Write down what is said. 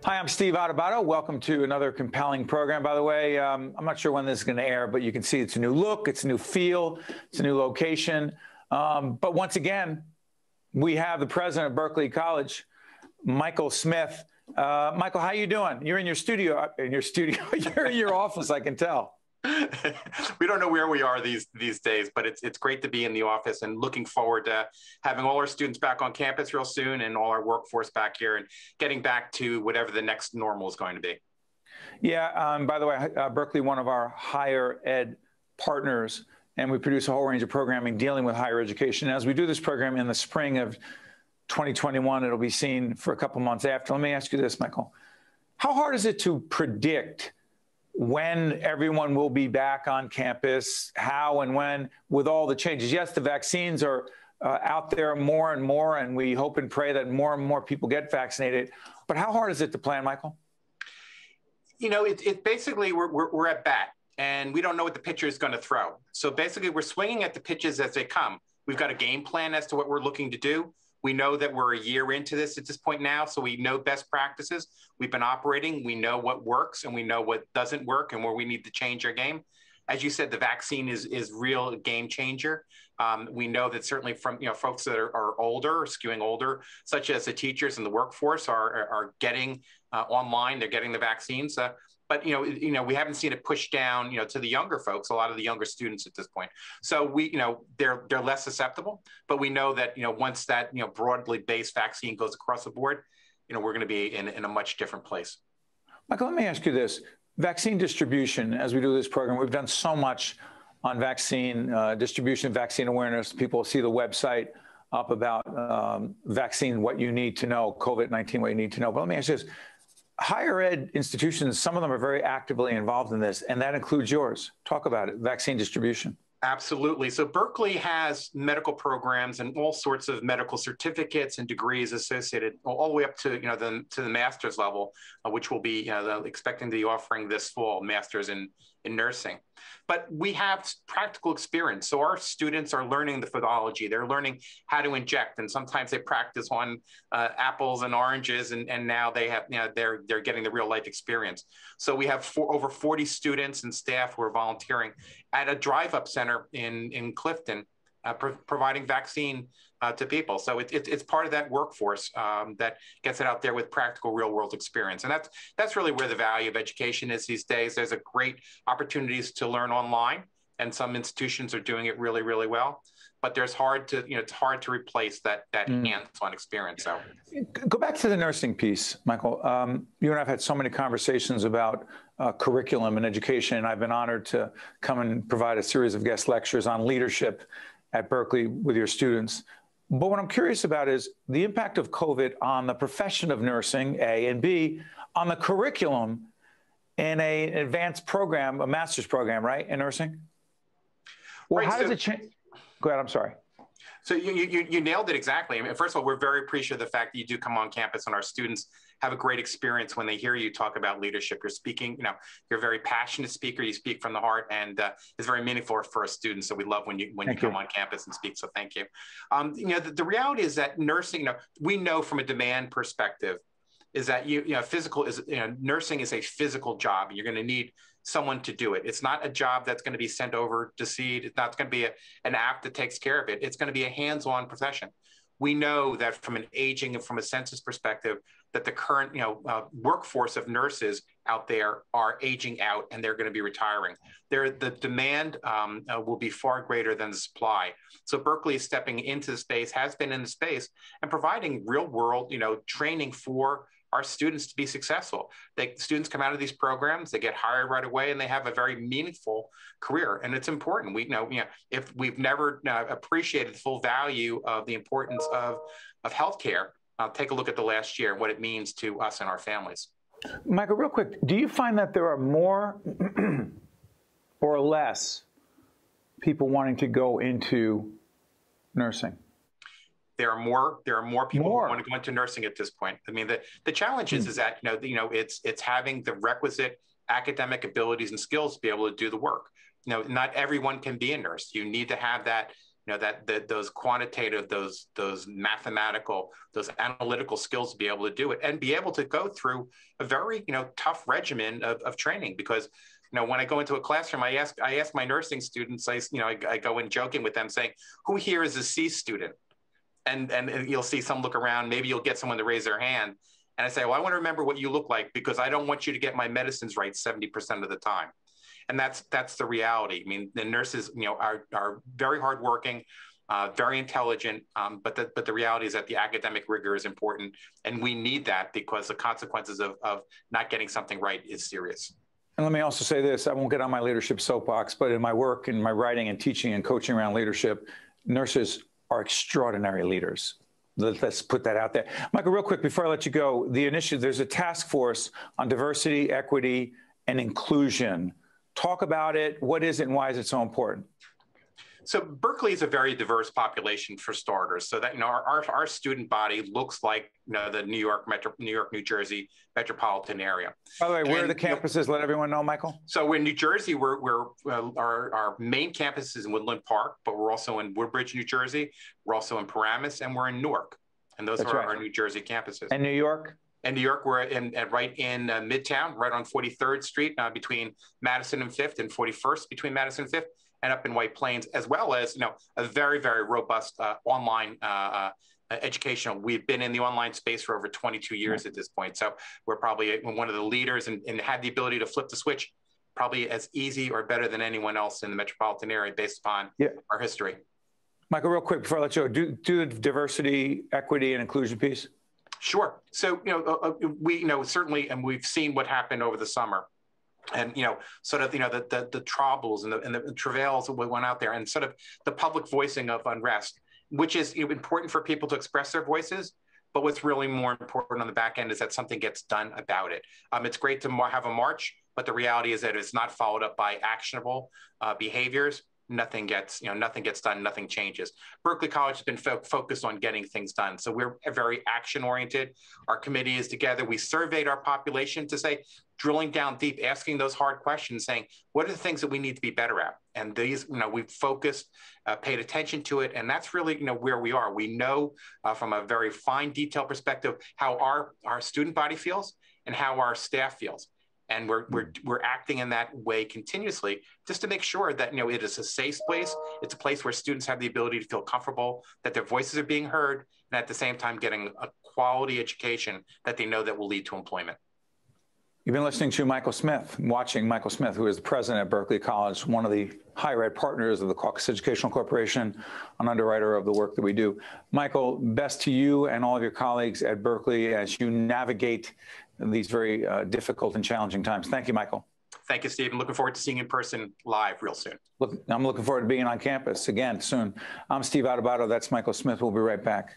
Hi, I'm Steve Adubato. Welcome to another compelling program. By the way, I'm not sure when this is going to air, but you can see it's a new look, it's a new feel, it's a new location. But once again, we have the president of Berkeley College, Michael Smith. Michael, how you doing? You're in your studio. You're in your office, I can tell. We don't know where we are these days, but it's great to be in the office and looking forward to having all our students back on campus real soon and all our workforce back here and getting back to whatever the next normal is going to be. Yeah, by the way, Berkeley, one of our higher ed partners, and we produce a whole range of programming dealing with higher education. As we do this program in the spring of 2021, it'll be seen for a couple months after. Let me ask you this, Michael. How hard is it to predict when everyone will be back on campus, how and when, with all the changes? Yes, the vaccines are out there more and more, and we hope and pray that more and more people get vaccinated. But how hard is it to plan, Michael? You know, it basically we're at bat, and we don't know what the pitcher is going to throw. So basically, we're swinging at the pitches as they come. We've got a game plan as to what we're looking to do. We know that we're a year into this at this point now, so we know best practices. We've been operating. We know what works and we know what doesn't work and where we need to change our game. As you said, the vaccine is real game changer. We know that certainly from folks that are older, or skewing older, such as the teachers and the workforce are getting online. They're getting the vaccines. But we haven't seen it push down, to the younger folks, a lot of the younger students at this point. So they're less susceptible. But we know that once that broadly based vaccine goes across the board, we're going to be in a much different place. Michael, let me ask you this: vaccine distribution. As we do this program, we've done so much on vaccine distribution, vaccine awareness. People see the website up about vaccine, what you need to know, COVID-19, what you need to know. But let me ask you this. Higher ed institutions, some of them are very actively involved in this, and that includes yours. Talk about it, vaccine distribution. Absolutely. So Berkeley has medical programs and all sorts of medical certificates and degrees associated all the way up to the master's level, which will be expecting to be offering this fall, master's in nursing. But we have practical experience. So our students are learning the methodology. They're learning how to inject, and sometimes they practice on apples and oranges, and now they have they're getting the real life experience. So we have over 40 students and staff who are volunteering at a drive-up center in Clifton, providing vaccine to people. So it's part of that workforce that gets it out there with practical real world experience. And that's really where the value of education is these days. There's a great opportunities to learn online, and some institutions are doing it really, really well. But it's hard to replace that hands-on experience. So go back to the nursing piece, Michael. You and I have had so many conversations about curriculum and education, and I've been honored to come and provide a series of guest lectures on leadership at Berkeley with your students. But what I'm curious about is the impact of COVID on the profession of nursing, A, and B, on the curriculum in an advanced program, a master's program, right, in nursing? Well, right, how does it change? Go ahead, I'm sorry. So you nailed it exactly. I mean, first of all, we're very appreciative of the fact that you do come on campus and our students have a great experience when they hear you talk about leadership. You're speaking, you're a very passionate speaker. You speak from the heart, and it's very meaningful for our students. So we love when you come on campus and speak. So thank you. The reality is that nursing, we know from a demand perspective, is that nursing is a physical job, and you're going to need someone to do it. It's not a job that's going to be sent over to seed. It's not going to be an app that takes care of it. It's going to be a hands-on profession. We know that from an aging and from a census perspective, that the current workforce of nurses out there are aging out, and they're going to be retiring. The demand will be far greater than the supply. So Berkeley is stepping into the space, has been in the space, and providing real-world training for our students to be successful. Students come out of these programs, they get hired right away, and they have a very meaningful career. And it's important. We know, if we've never appreciated the full value of the importance of healthcare, take a look at the last year and what it means to us and our families. Michael, real quick, do you find that there are more or less people wanting to go into nursing? There are more people who want to go into nursing at this point. I mean, the challenge is that it's having the requisite academic abilities and skills to be able to do the work. Not everyone can be a nurse. You need to have that those quantitative, those mathematical, those analytical skills to be able to do it and be able to go through a very, tough regimen of training. Because, when I go into a classroom, I ask my nursing students, I go in joking with them saying, who here is a C student? And you'll see some look around, maybe you'll get someone to raise their hand. And I say, well, I want to remember what you look like because I don't want you to get my medicines right 70% of the time. And that's the reality. I mean, the nurses, are very hardworking, very intelligent, but the reality is that the academic rigor is important, and we need that because the consequences of not getting something right is serious. And let me also say this: I won't get on my leadership soapbox, but in my work, in my writing and teaching and coaching around leadership, nurses are extraordinary leaders. Let's put that out there. Michael, real quick before I let you go, the initiative, there's a task force on diversity, equity, and inclusion. Talk about it. What is it and why is it so important? So Berkeley is a very diverse population for starters. So that, our student body looks like, the New York, New Jersey metropolitan area. By the way, where are the campuses? Let everyone know, Michael. So in New Jersey, our main campus is in Woodland Park, but we're also in Woodbridge, New Jersey. We're also in Paramus, and we're in Newark. And those are our New Jersey campuses. And New York? In New York, we're right in Midtown, right on 43rd Street, between Madison and 5th, and 41st between Madison and 5th, and up in White Plains, as well as a very, very robust online educational. We've been in the online space for over 22 years at this point, so we're probably one of the leaders and have the ability to flip the switch, probably as easy or better than anyone else in the metropolitan area based upon our history. Michael, real quick before I let you go, do the diversity, equity, and inclusion piece. Sure. So, we, certainly, and we've seen what happened over the summer and, sort of, the troubles and the travails that went out there and sort of the public voicing of unrest, which is important for people to express their voices. But what's really more important on the back end is that something gets done about it. It's great to have a march, but the reality is that it's not followed up by actionable behaviors. Nothing gets done, nothing changes. Berkeley College has been focused on getting things done. So we're very action oriented. Our committee is together. We surveyed our population to say, drilling down deep, asking those hard questions, saying, what are the things that we need to be better at? And these, we've focused, paid attention to it. And that's really, where we are. We know from a very fine detail perspective how our student body feels and how our staff feels. And we're acting in that way continuously just to make sure that, it is a safe place. It's a place where students have the ability to feel comfortable, that their voices are being heard, and at the same time getting a quality education that they know that will lead to employment. You've been listening to Michael Smith, watching Michael Smith, who is the president at Berkeley College, one of the higher ed partners of the Caucus Educational Corporation, an underwriter of the work that we do. Michael, best to you and all of your colleagues at Berkeley as you navigate these very difficult and challenging times. Thank you, Michael. Thank you, Steve. I'm looking forward to seeing you in person live real soon. I'm looking forward to being on campus again soon. I'm Steve Adubato. That's Michael Smith. We'll be right back.